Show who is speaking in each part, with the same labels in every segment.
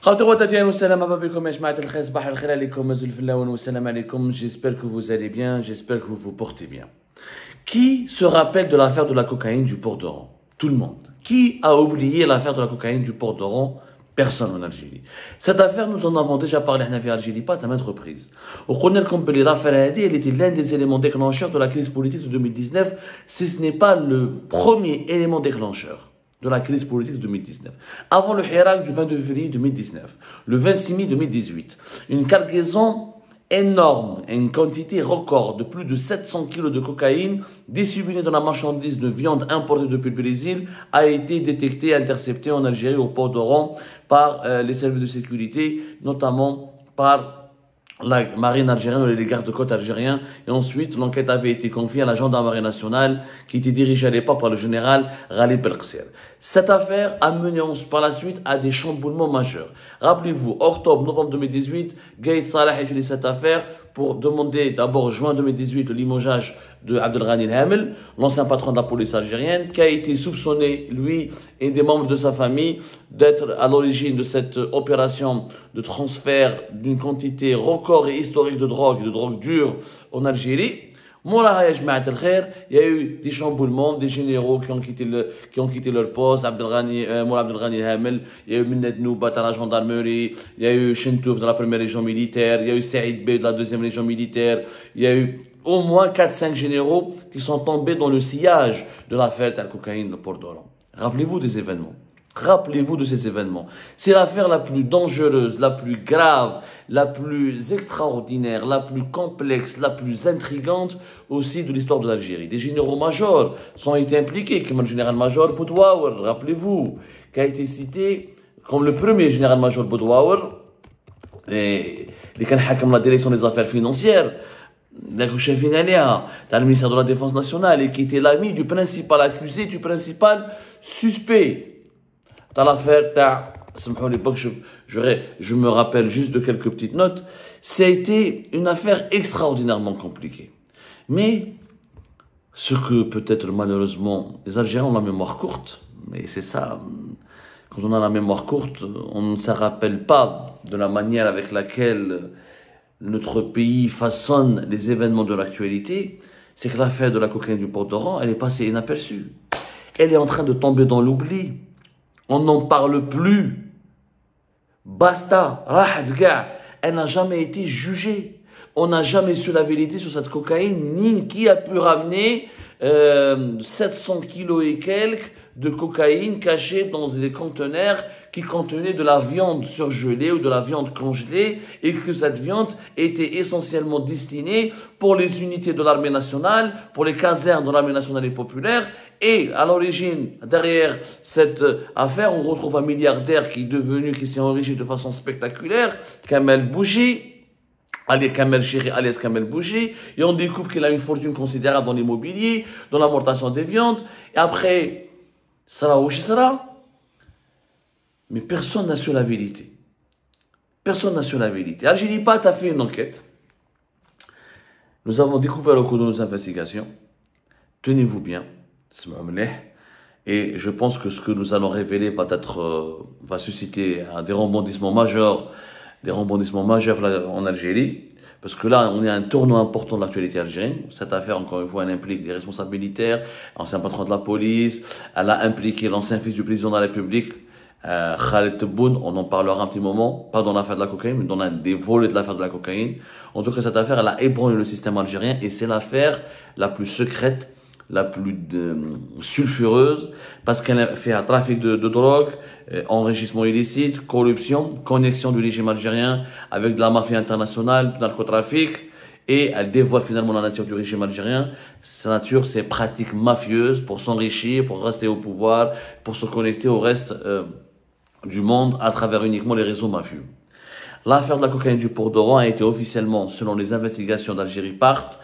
Speaker 1: J'espère que vous allez bien, j'espère que vous vous portez bien. Qui se rappelle de l'affaire de la cocaïne du port d'Oran? Tout le monde. Qui a oublié l'affaire de la cocaïne du port d'Oran? Personne en Algérie. Cette affaire, nous en avons déjà parlé en Algérie, pas à maintes reprises. Au Colonel Compelé, l'affaire elle était l'un des éléments déclencheurs de la crise politique de 2019, si ce n'est pas le premier élément déclencheur de la crise politique de 2019. Avant le Hirak du 22 février 2019, le 26 mai 2018, une cargaison énorme, une quantité record de plus de 700 kg de cocaïne disséminée dans la marchandise de viande importée depuis le Brésil a été détectée, interceptée en Algérie au port d'Oran par les services de sécurité, notamment par la marine algérienne et les gardes-côtes algériens. Et ensuite, l'enquête avait été confiée à la gendarmerie nationale qui était dirigée à l'époque par le général Ghalib Belkacem. Cette affaire a mené par la suite à des chamboulements majeurs. Rappelez-vous, octobre-novembre 2018, Gaïd Salah a utilisé cette affaire pour demander d'abord juin 2018 le limogeage de Abdelghani El-Hamel, l'ancien patron de la police algérienne, qui a été soupçonné, lui et des membres de sa famille, d'être à l'origine de cette opération de transfert d'une quantité record et historique de drogue dure en Algérie. Il y a eu des chamboulements, des généraux qui ont quitté leur poste, Moula Abdelghani El-Hamel, il y a eu Minnet Noubat à la gendarmerie, il y a eu Chentouf de la première région militaire, il y a eu Saïd Bey de la deuxième région militaire, il y a eu au moins 4-5 généraux qui sont tombés dans le sillage de l'affaire de la cocaïne de Port d'Oran. Rappelez-vous des événements. Rappelez-vous de ces événements. C'est l'affaire la plus dangereuse, la plus grave, la plus extraordinaire, la plus complexe, la plus intrigante aussi de l'histoire de l'Algérie. Des généraux-majors sont été impliqués, comme le général-major Boudouaour, rappelez-vous, qui a été cité comme le premier général-major Boudouaour, et qui a la direction des affaires financières, le ministère de la Défense nationale, et qui était l'ami du principal accusé, du principal suspect dans l'affaire. Je me rappelle juste de quelques petites notes. Ça a été une affaire extraordinairement compliquée. Mais ce que peut-être malheureusement les Algériens ont la mémoire courte, mais c'est ça. Quand on a la mémoire courte, on ne se rappelle pas de la manière avec laquelle notre pays façonne les événements de l'actualité. C'est que l'affaire de la cocaïne du port d'Oran, elle est passée inaperçue. Elle est en train de tomber dans l'oubli. On n'en parle plus. Basta. Elle n'a jamais été jugée. On n'a jamais su la vérité sur cette cocaïne, ni qui a pu ramener 700 kilos et quelques de cocaïne cachée dans des conteneurs qui contenaient de la viande surgelée ou de la viande congelée, et que cette viande était essentiellement destinée pour les unités de l'armée nationale, pour les casernes de l'armée nationale et populaire. Et à l'origine, derrière cette affaire, on retrouve un milliardaire qui s'est enrichi de façon spectaculaire, Kamel Bouchi, alias Kamel Bouchi, et on découvre qu'il a une fortune considérable dans l'immobilier, dans l'importation des viandes, et après, sera. Mais personne n'a su la vérité. Personne n'a su la vérité. Algérie Pat a fait une enquête. Nous avons découvert au cours de nos investigations, tenez-vous bien, et je pense que ce que nous allons révéler va susciter des rebondissements majeurs en Algérie, parce que là, on est à un tournant important de l'actualité algérienne. Cette affaire, encore une fois, elle implique des responsables militaires, ancien patron de la police, elle a impliqué l'ancien fils du président de la République, Khaled Tebboune, on en parlera un petit moment, pas dans l'affaire de la cocaïne, mais dans l'un des volets de l'affaire de la cocaïne. En tout cas, cette affaire, elle a ébranlé le système algérien, et c'est l'affaire la plus secrète, la plus sulfureuse, parce qu'elle fait un trafic de drogue, enrichissement illicite, corruption, connexion du régime algérien avec de la mafia internationale, du narcotrafic, et elle dévoile finalement la nature du régime algérien. Sa nature, c'est pratique mafieuse pour s'enrichir, pour rester au pouvoir, pour se connecter au reste du monde à travers uniquement les réseaux mafieux. L'affaire de la cocaïne du port d'Oran a été officiellement, selon les investigations d'Algérie Part,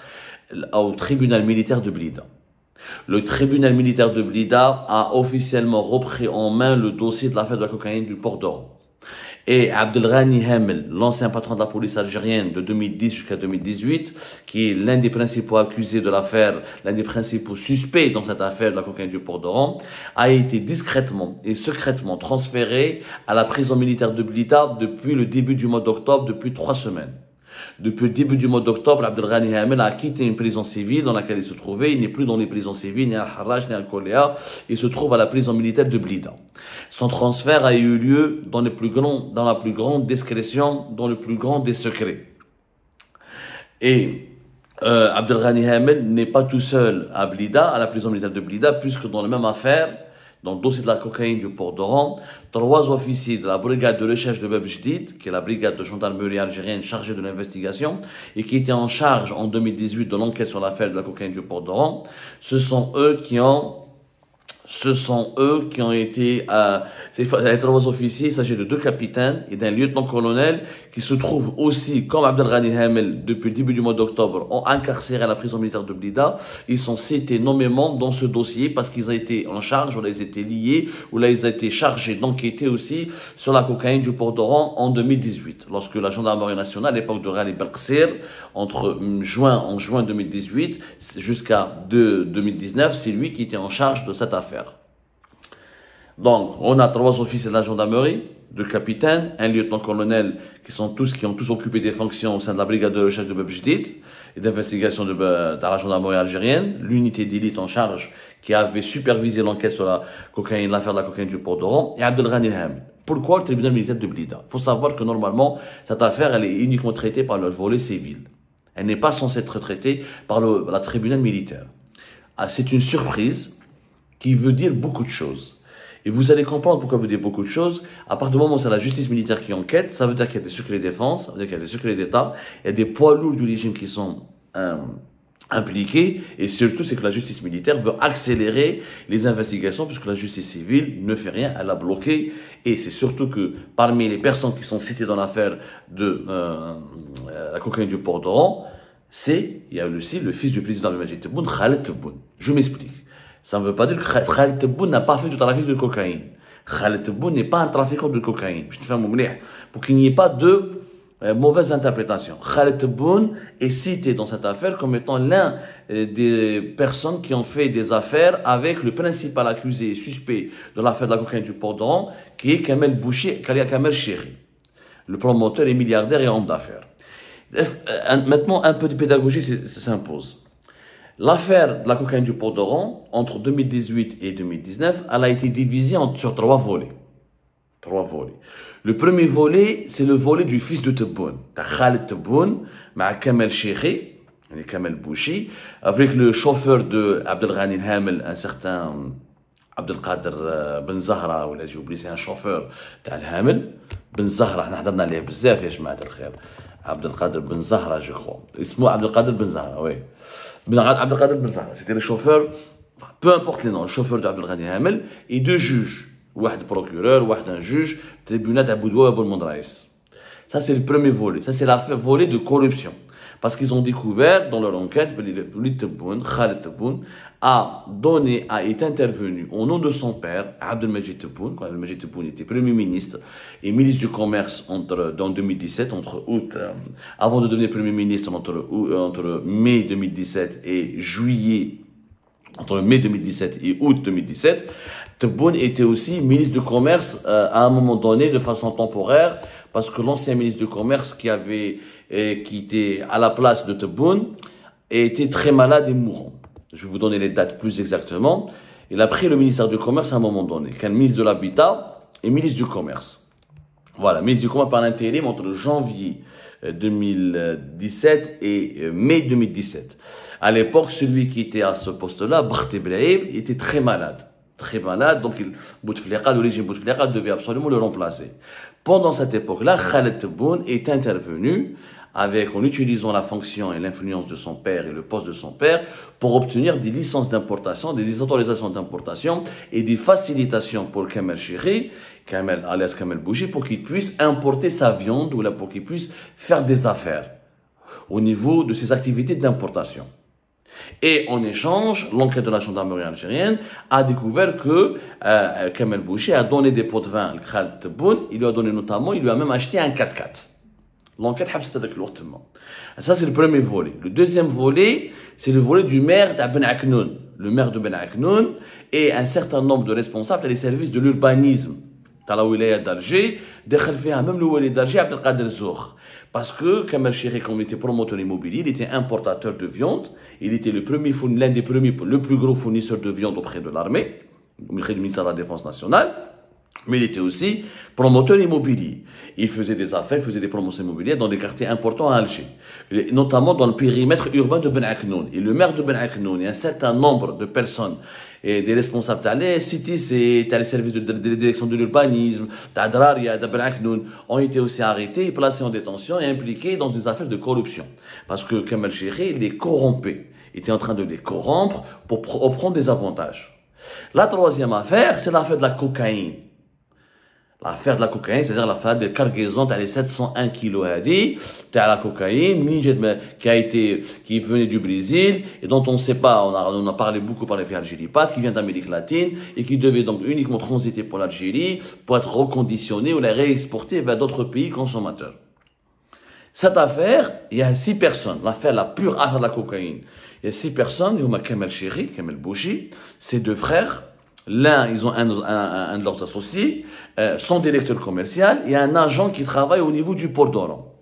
Speaker 1: au tribunal militaire de Blida. Le tribunal militaire de Blida a officiellement repris en main le dossier de l'affaire de la cocaïne du port d'Oran. et Abdelghani Hamel, l'ancien patron de la police algérienne de 2010 jusqu'à 2018, qui est l'un des principaux accusés de l'affaire, l'un des principaux suspects dans cette affaire de la cocaïne du port d'Oran, a été discrètement et secrètement transféré à la prison militaire de Blida depuis le début du mois d'octobre, depuis 3 semaines. Depuis le début du mois d'octobre, Abdelghani Hamel a quitté une prison civile dans laquelle il se trouvait. Il n'est plus dans les prisons civiles, ni à Harrach, ni à Koléa. Il se trouve à la prison militaire de Blida. Son transfert a eu lieu dans la plus grande discrétion, dans le plus grand des secrets. Et Abdelghani Hamel n'est pas tout seul à Blida, à la prison militaire de Blida, puisque dans la même affaire, dans le dossier de la cocaïne du port d'Oran, 3 officiers de la brigade de recherche de Bab Jdid, qui est la brigade de gendarmerie algérienne chargée de l'investigation, et qui était en charge en 2018 de l'enquête sur l'affaire de la cocaïne du port d'Oran, ce sont eux qui ont été, les 3 officiers, il s'agit de 2 capitaines et d'un lieutenant-colonel qui se trouvent aussi, comme Abdelghani Hamel, depuis le début du mois d'octobre, ont incarcéré à la prison militaire de Blida. Ils sont cités nommément dans ce dossier parce qu'ils ont été en charge, ou là ils étaient liés, ou là ils ont été chargés d'enquêter aussi sur la cocaïne du port d'Oran en 2018. Lorsque la gendarmerie nationale, à l'époque de Ghali Belqsir, en juin 2018 jusqu'à 2019, c'est lui qui était en charge de cette affaire. Donc, on a 3 officiers de la gendarmerie, 2 capitaines, un lieutenant-colonel qui ont tous occupé des fonctions au sein de la brigade de recherche de Bab Jdid et d'investigation de la gendarmerie algérienne, l'unité d'élite en charge qui avait supervisé l'enquête sur l'affaire de la cocaïne du port d'Oran, et Abdelghani Hamel. Pourquoi le tribunal militaire de Blida? Il faut savoir que normalement, cette affaire, elle est uniquement traitée par le volet civil. Elle n'est pas censée être traitée par la tribunal militaire. C'est une surprise qui veut dire beaucoup de choses. Et vous allez comprendre pourquoi vous dites beaucoup de choses. À partir du moment où c'est la justice militaire qui enquête, ça veut dire qu'il y a des secrets de défense, ça veut dire qu'il y a des secrets d'État, il y a des poids lourds du régime qui sont impliqués, et surtout c'est que la justice militaire veut accélérer les investigations puisque la justice civile ne fait rien, elle a bloqué, et c'est surtout que parmi les personnes qui sont citées dans l'affaire de la cocaïne du port d'Oran, il y a aussi le fils du président Abdelmajid Tebboune, Khaled Tebboune. Je m'explique. Ça ne veut pas dire que Khaled Tebboune n'a pas fait du trafic de cocaïne. Khaled Tebboune n'est pas un trafiquant de cocaïne. Pour qu'il n'y ait pas de mauvaise interprétation. Khaled Tebboune est cité dans cette affaire comme étant l'un des personnes qui ont fait des affaires avec le principal accusé suspect de l'affaire de la cocaïne du port d'Oran, qui est Kamel Chéri, le promoteur et milliardaire et homme d'affaires. Maintenant, un peu de pédagogie s'impose. L'affaire de la cocaïne du port d'Oran, entre 2018 et 2019, elle a été divisée sur 3 volets. 3 volets. Le premier volet, c'est le volet du fils de Tebboune, Khaled Tebboune, avec Kamel Chéri, Kamel Bouchi, avec le chauffeur de Abdelghani Hamel, un certain Abdelkader Ben Zahra, ou là j'ai oublié, c'est un chauffeur d'Al-Hamel. Ben Zahra, on a dit bzaf, ya jmaat al-khair. Abdelkader Ben Zahra, je crois. Ismo Abdelkader Ben Zahra, oui. Abdelkader Ben Zahra, c'était le chauffeur, peu importe les noms, le chauffeur d'Abdelghani Hamel, et 2 juges. Un procureur, un juge, tribunal Aboudoua Abou Mondraïs. Ça, c'est le premier volet. Ça, c'est le volet de corruption. Parce qu'ils ont découvert, dans leur enquête, Khaled Tebboune a été intervenu au nom de son père, Abdelmajid Tebboune, quand Abdelmajid Tebboune était Premier ministre et ministre du Commerce dans 2017, avant de devenir Premier ministre entre mai 2017 et entre mai 2017 et août 2017, Tebboune était aussi ministre du Commerce à un moment donné de façon temporaire, parce que l'ancien ministre du Commerce qui était à la place de Tebboune était très malade et mourant. Je vais vous donner les dates plus exactement. Il a pris le ministère du Commerce à un moment donné, qu'un ministre de l'Habitat et ministre du Commerce. Voilà, ministre du Commerce par l'intérim entre janvier 2017 et mai 2017. À l'époque, celui qui était à ce poste-là, Barth Brahim, était très malade. Très malade, donc le régime Bouteflika devait absolument le remplacer. Pendant cette époque-là, Khaled Tebboune est intervenu en utilisant la fonction et l'influence de son père et le poste de son père pour obtenir des licences d'importation, des autorisations d'importation et des facilitations pour Kamel Chéri, alias Kamel Bouchi, pour qu'il puisse importer sa viande ou là pour qu'il puisse faire des affaires au niveau de ses activités d'importation. Et en échange, l'enquête de la gendarmerie algérienne a découvert que Kamel Bouchi a donné des pots de vin à Khaled Tebboune. Il lui a donné notamment, il lui a même acheté un 4x4. L'enquête a fait ça, c'est le premier volet. Le deuxième volet, c'est le volet du maire de Ben Aknoun. Le maire de Ben Aknoun et un certain nombre de responsables des services de l'urbanisme dans la wilaya d'Alger, même le wilaya d'Alger, Abdelkader Zour. Parce que Kamel Chérif, comme il était promoteur immobilier, il était importateur de viande. Il était l'un des premiers, le plus gros fournisseur de viande auprès de l'armée, auprès du ministère de la Défense nationale. Mais il était aussi promoteur immobilier. Il faisait des affaires, il faisait des promotions immobilières dans des quartiers importants à Alger, notamment dans le périmètre urbain de Ben Aknoun. Et le maire de Ben Aknoun et un certain nombre de personnes et des responsables les cités, c'est les services de direction de l'urbanisme, d'Adraria, de Ben Aknoun, ont été aussi arrêtés, placés en détention et impliqués dans des affaires de corruption. Parce que Kamel Chérif les corrompait. Il était en train de les corrompre pour prendre des avantages. La troisième affaire, c'est l'affaire de la cocaïne. L'affaire de la cocaïne, c'est-à-dire l'affaire de cargaison, t'as les 701 kilos à dire, t'as la cocaïne, qui venait du Brésil, et dont on ne sait pas, on a parlé beaucoup par les Algérie, qui vient d'Amérique latine, et qui devait donc uniquement transiter pour l'Algérie, pour être reconditionné ou la réexporter vers d'autres pays consommateurs. Cette affaire, il y a 6 personnes, l'affaire, la pure affaire de la cocaïne. Il y a 6 personnes, il y a Kamel Chérif, Kamel Bouchi, ses 2 frères, l'un, ils ont un de leurs associés, son directeur commercial et un agent qui travaille au niveau du port d'Oran,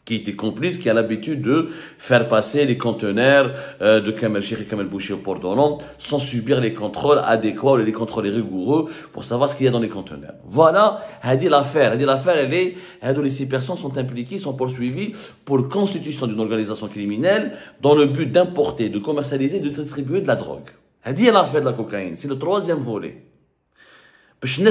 Speaker 1: qui était complice, qui a l'habitude de faire passer les conteneurs de Kamel Chérif et Kamel Bouchi au port d'Oran sans subir les contrôles adéquats ou les contrôles rigoureux pour savoir ce qu'il y a dans les conteneurs. Voilà, l'affaire, les 6 personnes sont impliquées, sont poursuivies pour constitution d'une organisation criminelle dans le but d'importer, de commercialiser, de distribuer de la drogue. C'est l'affaire de la cocaïne, c'est le 3e volet. Les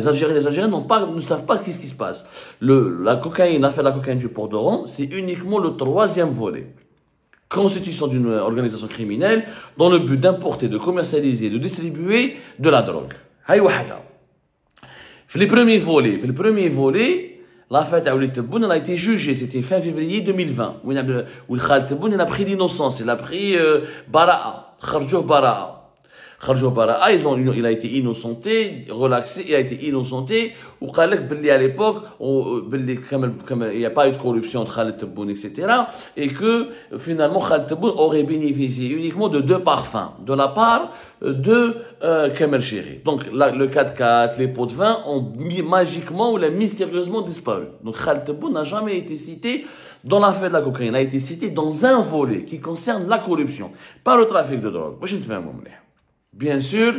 Speaker 1: Algériens ne savent pas ce qui se passe. L'affaire de la cocaïne du port d'Oran, c'est uniquement le 3e volet. Constitution d'une organisation criminelle dans le but d'importer, de commercialiser, de distribuer de la drogue. Le premier volet, l'affaire de Khaled Tebboune a été jugée, c'était fin février 2020, où Khaled Tebboune a pris l'innocence, il a pris Bara'a, Kharjou Bara'a. Kharjou Bara'a, il a été innocenté, relaxé, il a été innocenté, ou à l'époque, il n'y a pas eu de corruption entre Khaled Tebboune, etc. Et que, finalement, Khaled Tebboune aurait bénéficié uniquement de 2 parfums, de la part de Kamel Chérif. Donc, le 4x4, les pots de vin ont magiquement ou mystérieusement disparu. Donc, Khaled Tebboune n'a jamais été cité dans l'affaire de la cocaïne. Il a été cité dans un volet qui concerne la corruption, pas le trafic de drogue. Bien sûr,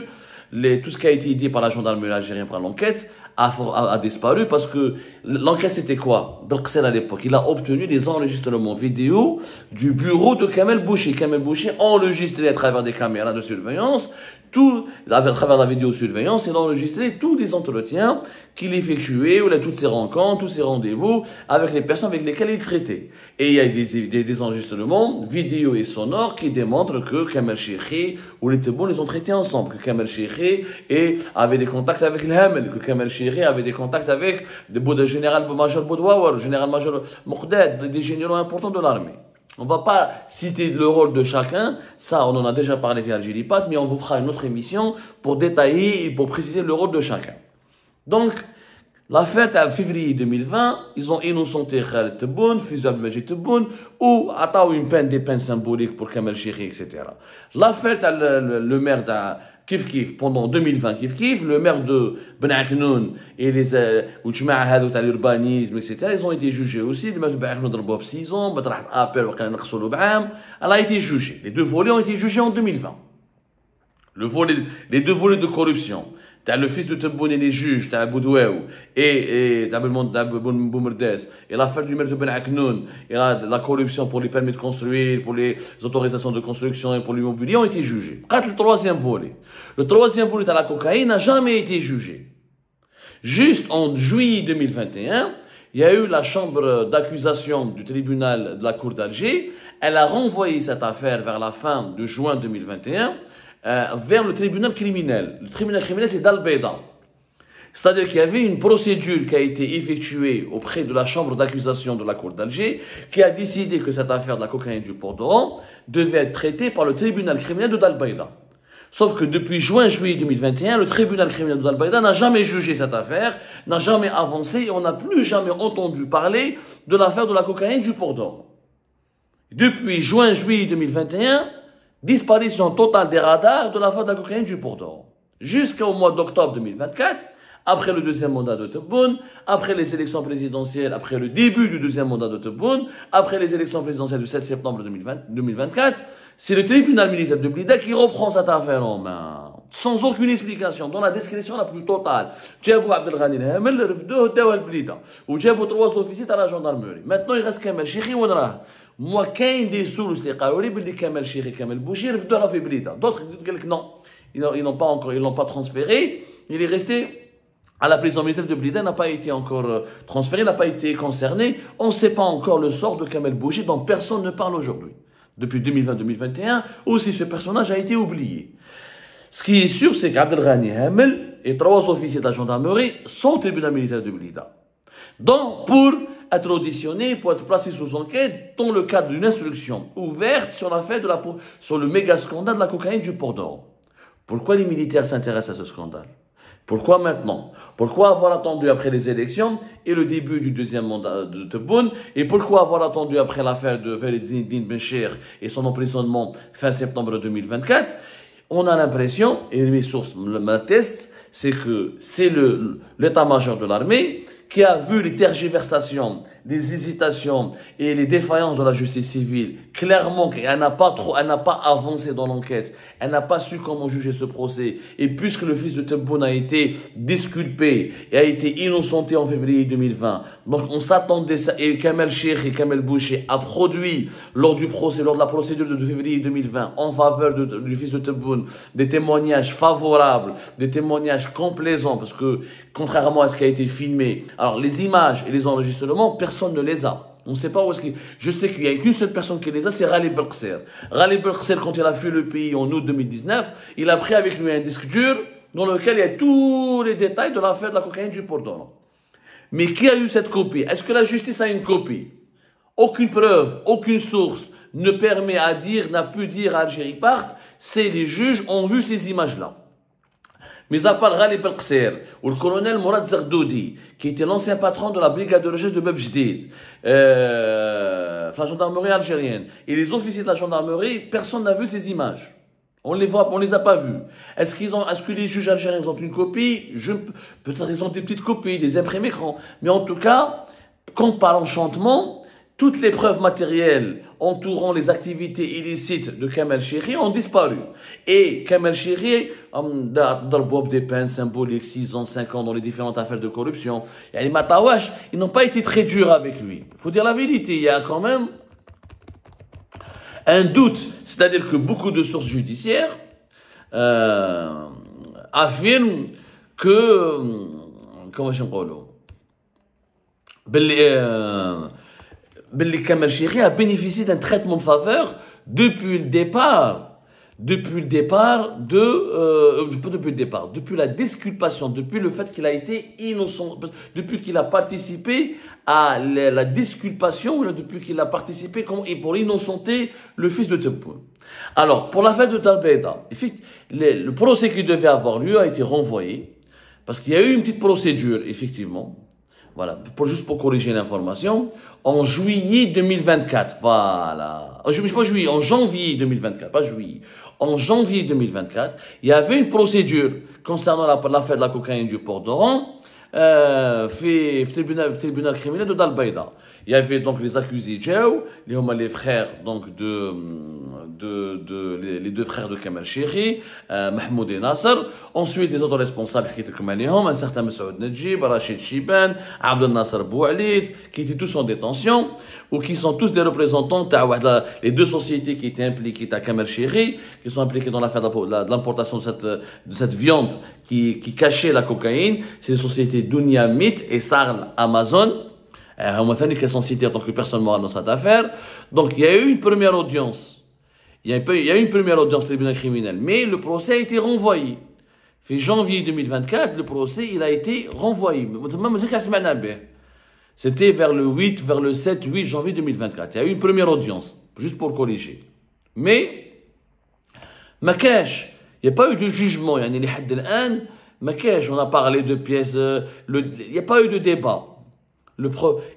Speaker 1: tout ce qui a été dit par la gendarmerie algérienne par l'enquête a disparu parce que l'enquête c'était quoi? Belkcel à l'époque, il a obtenu des enregistrements vidéo du bureau de Kamel Bouchi. Kamel Bouchi enregistré à travers des caméras de surveillance, à travers la vidéosurveillance, il a enregistré tous les entretiens qu'il effectuait, toutes ses rencontres, tous ses rendez-vous avec les personnes avec lesquelles il traitait. Et il y a des enregistrements vidéo et sonores qui démontrent que Kamel Chérif ou les Tebboune les ont traités ensemble, que Kamel Chérif avait des contacts avec le Hamel, que Kamel Chérif avait des contacts avec le général-major Boudouawar, le général-major Moukdad, des généraux importants de l'armée. On ne va pas citer le rôle de chacun, ça on en a déjà parlé via Algérie Pat, mais on vous fera une autre émission pour détailler et pour préciser le rôle de chacun. Donc, l'affaire en février 2020, ils ont innocenté Khaled Tebboune, fils d'Abdelmajid Tebboune, ou attendu une peine, des peines symboliques pour Kamel Chérif, etc. L'affaire le maire Kif pendant 2020 le maire de Ben Aknoun et les l'urbanisme, etc. Ils ont été jugés aussi. Le maire de Ben Aknoun a 6 ans, elle a été jugée. Les 2 volets ont été jugés en 2020. Les 2 volets de corruption. T'as le fils de Tebboune et les juges, t'as Boudouaou et t'as Boumerdès, et l'affaire du maire de Ben Aknoun, et la corruption pour les permis de construire, pour les autorisations de construction et pour l'immobilier ont été jugés. Quand le 3e volet. Le 3e volet de la cocaïne n'a jamais été jugé. Juste en juillet 2021, il y a eu la chambre d'accusation du tribunal de la Cour d'Alger. Elle a renvoyé cette affaire vers la fin de juin 2021 vers le tribunal criminel. Le tribunal criminel, c'est d'Al-Beida. C'est-à-dire qu'il y avait une procédure qui a été effectuée auprès de la chambre d'accusation de la Cour d'Alger qui a décidé que cette affaire de la cocaïne du port d'Oran devait être traité par le tribunal criminel de Dal-Baïda. Sauf que depuis juin-juillet 2021, le tribunal criminel de Dal-Baïda n'a jamais jugé cette affaire, n'a jamais avancé et on n'a plus jamais entendu parler de l'affaire de la cocaïne du Port d'Oran. Depuis juin-juillet 2021, disparition totale des radars de l'affaire de la cocaïne du Port d'Oran. Jusqu'au mois d'octobre 2024, après le deuxième mandat de Tebboune, après les élections présidentielles, après le début du deuxième mandat de Tebboune, après les élections présidentielles du 7 septembre 2024, c'est le tribunal militaire de Blida qui reprend cette affaire en main, sans aucune explication, dans la discrétion la plus totale. Djabou Abdelghani Hamel, refdouh dawa Blida, ou djabou 3 officiers à la gendarmerie. Maintenant, il reste Kamel Chikhi ou Nrah. Moi, quand des sources qui ont dit que Kamel Chikhi, Kamel Bouchi, refdouh la fait Blida. D'autres disent que non, ils l'ont pas transféré, il est resté à la prison militaire de Blida, n'a pas été encore transféré, n'a pas été concerné. On ne sait pas encore le sort de Kamel Bouchi, dont personne ne parle aujourd'hui. Depuis 2020-2021, aussi ce personnage a été oublié. Ce qui est sûr, c'est qu'Abdelghani Hamel et 3 officiers de la gendarmerie sont au tribunal militaire de Blida. Donc, pour être auditionnés, pour être placés sous enquête, dans le cadre d'une instruction ouverte sur l'affaire sur le méga scandale de la cocaïne du Port d'Oran. Pourquoi les militaires s'intéressent à ce scandale? Pourquoi maintenant? Pourquoi avoir attendu après les élections et le début du deuxième mandat de Tebboune? Et pourquoi avoir attendu après l'affaire de Walid Zinedine Bencher et son emprisonnement fin septembre 2024? On a l'impression, et mes sources m'attestent, c'est que c'est l'état-major de l'armée qui a vu les tergiversations, les hésitations et les défaillances de la justice civile, clairement qu'elle n'a pas avancé dans l'enquête, elle n'a pas su comment juger ce procès, et puisque le fils de Tebboune a été disculpé et a été innocenté en février 2020, donc on s'attendait, et Kamel Chikhi et Kamel Bouchi a produit lors du procès, lors de la procédure de février 2020, en faveur du fils de Tebboune, des témoignages favorables, des témoignages complaisants, parce que contrairement à ce qui a été filmé, alors les images et les enregistrements, personne ne les a. On ne sait pas où est-ce qu'il... Je sais qu'il n'y a qu'une seule personne qui les a, c'est Ghali Belkacem. Ghali Belkacem, quand il a fui le pays en août 2019, il a pris avec lui un disque dur dans lequel il y a tous les détails de l'affaire de la cocaïne du Port d'Oran. Mais qui a eu cette copie? Est-ce que la justice a une copie? Aucune preuve, aucune source ne permet à dire, n'a pu dire à Algérie part, c'est les juges ont vu ces images-là. Mais à part Ghali Belkacem ou le colonel Mourad Zardoudi, qui était l'ancien patron de la brigade de recherche de Bab Jdid, la gendarmerie algérienne, et les officiers de la gendarmerie, personne n'a vu ces images. On les a pas vus. Est-ce que les juges algériens ont une copie? Peut-être ils ont des petites copies, des imprimés écrans. Mais en tout cas, comme par enchantement, toutes les preuves matérielles entourant les activités illicites de Kamel Chikhi ont disparu. Et Kamel Chikhi dans le bob des peines symboliques, 6 ans, 5 ans dans les différentes affaires de corruption. Et les Matawash, ils n'ont pas été très durs avec lui. Il faut dire la vérité, il y a quand même un doute. C'est-à-dire que beaucoup de sources judiciaires affirment que, comment je dis, Kamel Chikhi a bénéficié d'un traitement de faveur depuis la disculpation, depuis le fait qu'il a été innocent, depuis qu'il a participé à la disculpation, depuis qu'il a participé pour innocenter le fils de Tebboune. Alors, pour l'affaire de Dal-Baïda, le procès qui devait avoir lieu a été renvoyé, parce qu'il y a eu une petite procédure, effectivement, voilà, juste pour corriger l'information, en juillet 2024, voilà. En janvier 2024, pas juillet. En janvier 2024, il y avait une procédure concernant l'affaire de la cocaïne du Port d'Oran, fait tribunal criminel de Dal-Baïda. Il y avait donc les accusés Djaou, les frères donc les deux frères de Kamel Chikhi, Mahmoud et Nasser. Ensuite, les autres responsables qui étaient comme un certain Messoud Nedjib, Rachid Chiban, Abdel Nasser Boualid, qui étaient tous en détention, ou qui sont tous des représentants les deux sociétés qui étaient impliquées à Kamel Chikhi, qui sont impliquées dans l'affaire de l'importation de cette viande qui cachait la cocaïne. C'est les sociétés Dunia Meat et Sarl Amazon. Qui sont cités en tant que personne morale dans cette affaire. Donc, il y a eu une première audience. Il y a eu une première audience tribunal criminel. Mais le procès a été renvoyé. Fin janvier 2024, le procès, il a été renvoyé. C'était vers le 7, 8 janvier 2024. Il y a eu une première audience. Juste pour corriger. Mais, Makash, il n'y a pas eu de jugement. On a parlé de pièces, il n'y a pas eu de débat.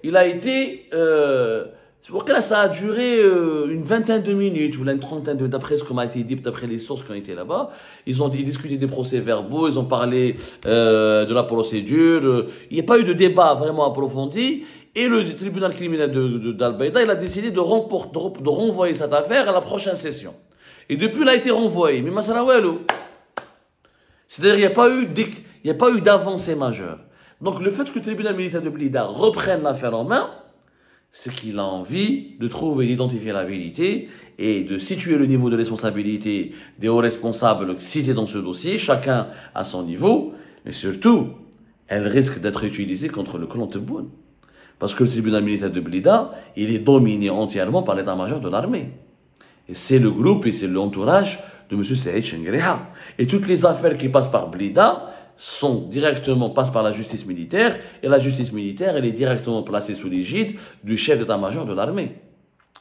Speaker 1: Il a été, ça a duré une vingtaine de minutes, ou une trentaine d'après ce qu'on m'a été dit, d'après les sources qui ont été là-bas. Ils discuté des procès-verbaux, ils ont parlé de la procédure. Il n'y a pas eu de débat vraiment approfondi. Et le tribunal criminel d'Al-Baïda, il a décidé de renvoyer cette affaire à la prochaine session. Et depuis, il a été renvoyé. Mais c'est-à-dire, il n'y a pas eu d'avancée majeure. Donc, le fait que le tribunal militaire de Blida reprenne l'affaire en main, c'est qu'il a envie de trouver et d'identifier la vérité et de situer le niveau de responsabilité des hauts responsables cités dans ce dossier, chacun à son niveau. Mais surtout, elle risque d'être utilisée contre le clan Tebboune. Parce que le tribunal militaire de Blida, il est dominé entièrement par l'état-major de l'armée. Et c'est le groupe et c'est l'entourage de M. Saïd Chenguereha. Et toutes les affaires qui passent par Blida passent par la justice militaire. Et la justice militaire, elle est directement placée sous l'égide du chef d'état-major de l'armée.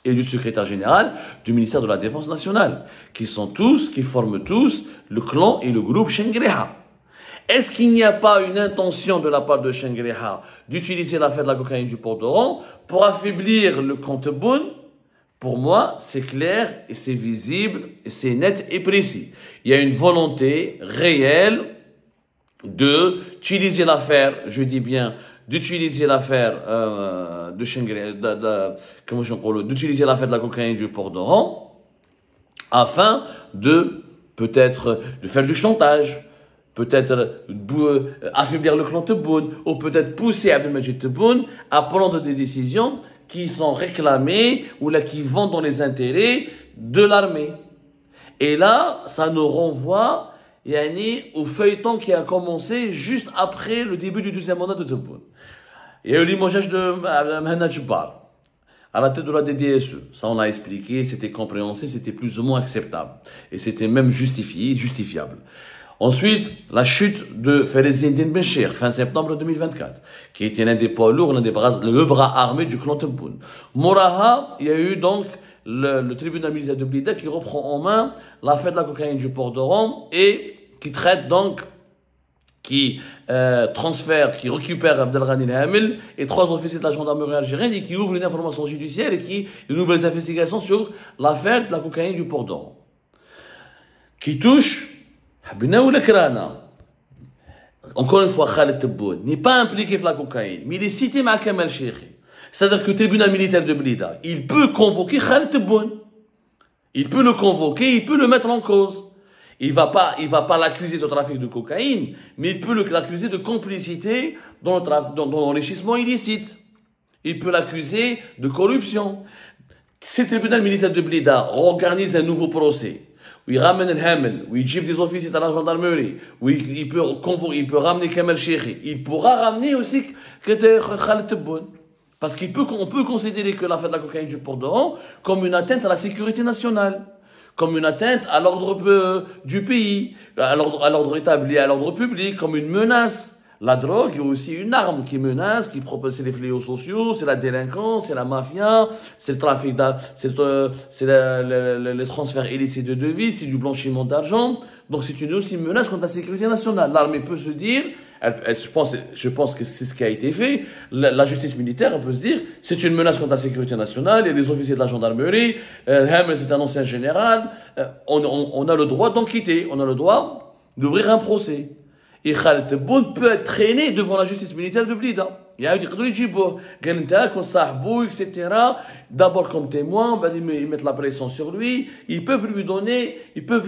Speaker 1: Et du secrétaire général du ministère de la Défense nationale. Qui forment tous le clan et le groupe Chenguereha. Est-ce qu'il n'y a pas une intention de la part de Chenguereha d'utiliser l'affaire de la cocaïne du port d'Oran pour affaiblir le clan Tebboune? Pour moi, c'est clair et c'est visible et c'est net et précis. Il y a une volonté réelle d'utiliser l'affaire, je dis bien, d'utiliser l'affaire de Chenguereha, d'utiliser l'affaire de la cocaïne du port d'Oran afin de peut-être de faire du chantage. Peut-être affaiblir le clan Tebboune, ou peut-être pousser Abdelmajid Tebboune à prendre des décisions qui sont réclamées ou là qui vont dans les intérêts de l'armée. Et là, ça nous renvoie au feuilleton qui a commencé juste après le début du deuxième mandat de Tebboune. Il y a eu limogeage de Mehna Djebbar à la tête de la DDSE. Ça, on a expliqué, c'était compréhensible, c'était plus ou moins acceptable. Et c'était même justifiable. Ensuite, la chute de Ferezdine Benchir, fin septembre 2024, qui était l'un des poids lourds, le bras armé du clan Tebboune. Moraha, il y a eu donc le tribunal militaire de Blida qui reprend en main l'affaire de la cocaïne du port d'Oran et qui traite donc, qui récupère Abdelghani El-Hamel et 3 officiers de la gendarmerie algérienne et qui ouvre une information judiciaire et qui de nouvelles investigations sur l'affaire de la cocaïne du port d'Oran. Qui touche encore une fois, Khaled Tebboune n'est pas impliqué dans la cocaïne, mais il est cité par Kamal Cheikhi. C'est-à-dire que le tribunal militaire de Blida, il peut convoquer Khaled Tebboune. Il peut le convoquer, il peut le mettre en cause. Il va pas l'accuser de trafic de cocaïne, mais il peut l'accuser de complicité dans l'enrichissement illicite. Il peut l'accuser de corruption. Si le tribunal militaire de Blida organise un nouveau procès, où il ramène le Hamel, où il gifle des officiers de la gendarmerie, où il peut ramener Kamal Cheikhi, il pourra ramener aussi Khaled Tebboune. Parce qu'on peut considérer que l'affaire de la cocaïne du port d'Oran comme une atteinte à la sécurité nationale, comme une atteinte à l'ordre du pays, à l'ordre établi, à l'ordre public, comme une menace. La drogue est aussi une arme qui menace, c'est les fléaux sociaux, c'est la délinquance, c'est la mafia, c'est le trafic, c'est le transfert illicite de devises, c'est du blanchiment d'argent. Donc c'est aussi une menace contre la sécurité nationale. L'armée peut se dire, je pense que c'est ce qui a été fait, la justice militaire peut se dire, c'est une menace contre la sécurité nationale, il y a des officiers de la gendarmerie, Hamel c'est un ancien général, on a le droit d'enquêter, on a le droit d'ouvrir un procès. Et Khaled Tebboune peut être traîné devant la justice militaire de Blida. Il y a eu des gens qui etc. D'abord comme témoin, ils mettent la pression sur lui, ils peuvent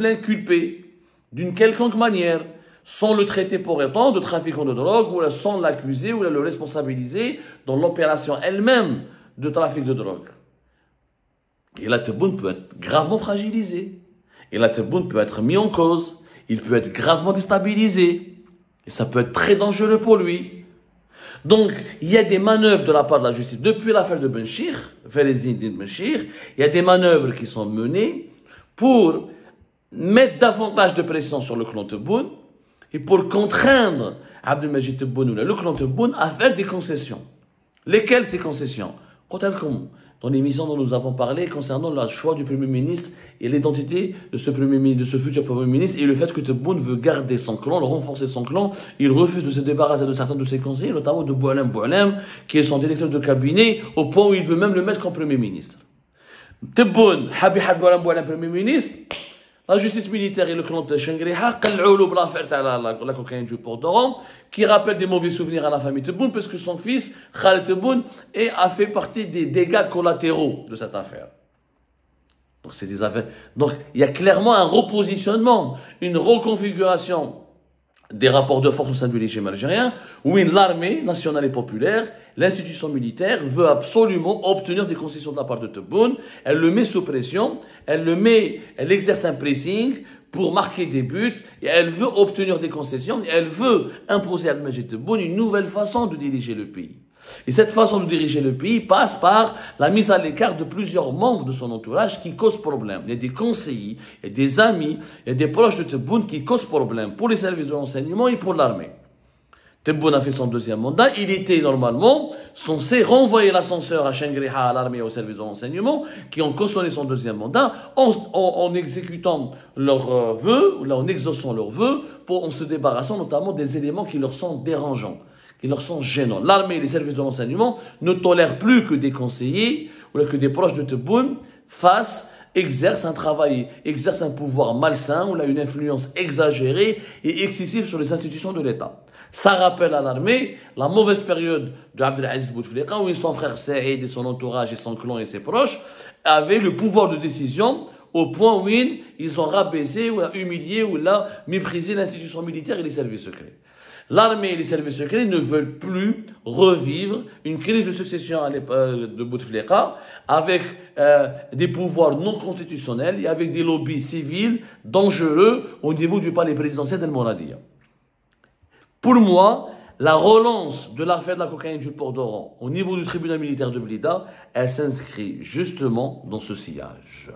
Speaker 1: l'inculper d'une quelconque manière, sans le traiter pour autant de trafiquant de drogue, ou sans l'accuser, ou le responsabiliser dans l'opération elle-même de trafic de drogue. Et là, Tebboune peut être gravement fragilisé. Et là, Tebboune peut être mis en cause. Il peut être gravement déstabilisé. Et ça peut être très dangereux pour lui. Donc, il y a des manœuvres de la part de la justice. Depuis l'affaire de Benchir, Ferezdine Benchir, il y a des manœuvres qui sont menées pour mettre davantage de pression sur le clan Tebboune et pour contraindre Abdelmajid Tebboune ou le clan Tebboune à faire des concessions. Lesquelles ces concessions? Dans dans l'émission dont nous avons parlé concernant le choix du Premier ministre et l'identité de ce Premier ministre, de ce futur Premier ministre, et le fait que Tebboune veut garder son clan, renforcer son clan. Il refuse de se débarrasser de certains de ses conseillers, notamment de Boualem, qui est son directeur de cabinet, au point où il veut même le mettre comme Premier ministre. Tebboune, Habihad Boualem, Premier ministre, la justice militaire et le clan de Shengriha, l'affaire de la cocaïne du port d'Oran, qui rappelle des mauvais souvenirs à la famille Tebboune, parce que son fils, Khaled Tebboune, a fait partie des dégâts collatéraux de cette affaire. Donc, c'est des affaires. Donc, il y a clairement un repositionnement, une reconfiguration des rapports de force au sein du régime algérien, où l'armée nationale et populaire, l'institution militaire, veut absolument obtenir des concessions de la part de Tebboune. Elle le met sous pression, elle exerce un pressing pour marquer des buts, et elle veut obtenir des concessions, et elle veut imposer à Abdelmajid Tebboune une nouvelle façon de diriger le pays. Et cette façon de diriger le pays passe par la mise à l'écart de plusieurs membres de son entourage qui causent problème. Il y a des conseillers, il y a des amis, il y a des proches de Tebboune qui causent problème pour les services de renseignement et pour l'armée. Tebboune a fait son deuxième mandat. Il était normalement censé renvoyer l'ascenseur à Shengriha, à l'armée et aux services de renseignement qui ont cautionné son deuxième mandat en exécutant leurs vœux, ou là, en exaucant leurs vœux, en se débarrassant notamment des éléments qui leur sont dérangeants, qui leur sont gênants. L'armée et les services de renseignement ne tolèrent plus que des conseillers ou que des proches de Tebboune exercent un travail, exercent un pouvoir malsain ou là une influence exagérée et excessive sur les institutions de l'État. Ça rappelle à l'armée la mauvaise période de Abdelaziz Bouteflika où son frère Saïd et son entourage et son clan et ses proches avaient le pouvoir de décision au point où ils ont rabaissé ou humilié ou méprisé l'institution militaire et les services secrets. L'armée et les services secrets ne veulent plus revivre une crise de succession de Bouteflika avec des pouvoirs non constitutionnels et avec des lobbies civils dangereux au niveau du palais présidentiel d'El Mouradia. Pour moi, la relance de l'affaire de la cocaïne du port d'Oran au niveau du tribunal militaire de Blida, elle s'inscrit justement dans ce sillage.